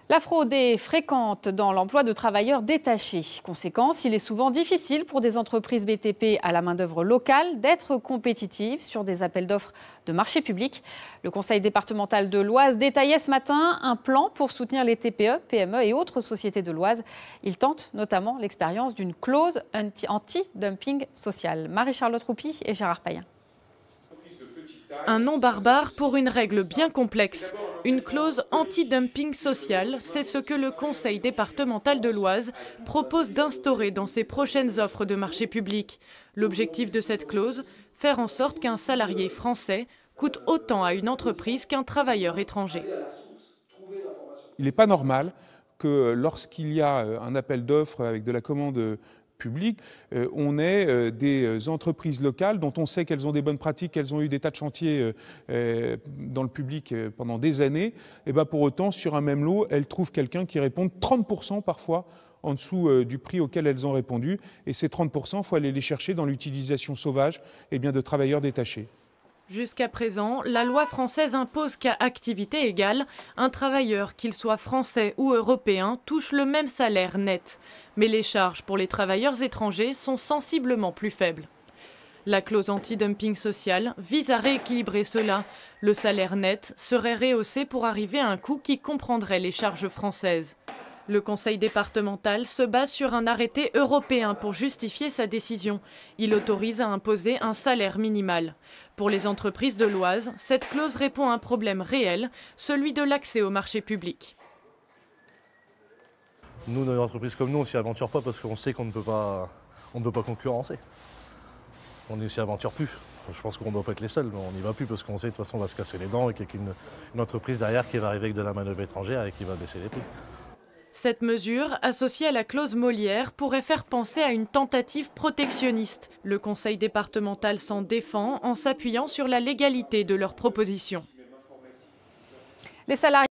La fraude est fréquente dans l'emploi de travailleurs détachés. Conséquence, il est souvent difficile pour des entreprises BTP à la main-d'œuvre locale d'être compétitives sur des appels d'offres de marché public. Le conseil départemental de l'Oise détaillait ce matin un plan pour soutenir les TPE, PME et autres sociétés de l'Oise. Il tente notamment l'expérience d'une clause anti-dumping social. Marie-Charlotte Roupy et Gérard Payen. Un nom barbare pour une règle bien complexe. Une clause anti-dumping social, c'est ce que le conseil départemental de l'Oise propose d'instaurer dans ses prochaines offres de marché public. L'objectif de cette clause, faire en sorte qu'un salarié français coûte autant à une entreprise qu'un travailleur étranger. Il n'est pas normal que lorsqu'il y a un appel d'offres avec de la commande public, on ait des entreprises locales dont on sait qu'elles ont des bonnes pratiques, qu'elles ont eu des tas de chantiers dans le public pendant des années, et bien pour autant, sur un même lot, elles trouvent quelqu'un qui répond 30% parfois en dessous du prix auquel elles ont répondu. Et ces 30%, il faut aller les chercher dans l'utilisation sauvage de travailleurs détachés. Jusqu'à présent, la loi française impose qu'à activité égale, un travailleur, qu'il soit français ou européen, touche le même salaire net. Mais les charges pour les travailleurs étrangers sont sensiblement plus faibles. La clause anti-dumping social vise à rééquilibrer cela. Le salaire net serait rehaussé pour arriver à un coût qui comprendrait les charges françaises. Le conseil départemental se base sur un arrêté européen pour justifier sa décision. Il autorise à imposer un salaire minimal. Pour les entreprises de l'Oise, cette clause répond à un problème réel, celui de l'accès au marché public. Nous, dans une entreprise comme nous, on ne s'y aventure pas parce qu'on sait qu'on ne peut pas concurrencer. On ne s'y aventure plus. Je pense qu'on ne doit pas être les seuls, mais on n'y va plus parce qu'on sait de toute façon on va se casser les dents et qu'il y a une entreprise derrière qui va arriver avec de la main-d'œuvre étrangère et qui va baisser les prix. Cette mesure, associée à la clause Molière, pourrait faire penser à une tentative protectionniste. Le conseil départemental s'en défend en s'appuyant sur la légalité de leurs propositions. Les salariés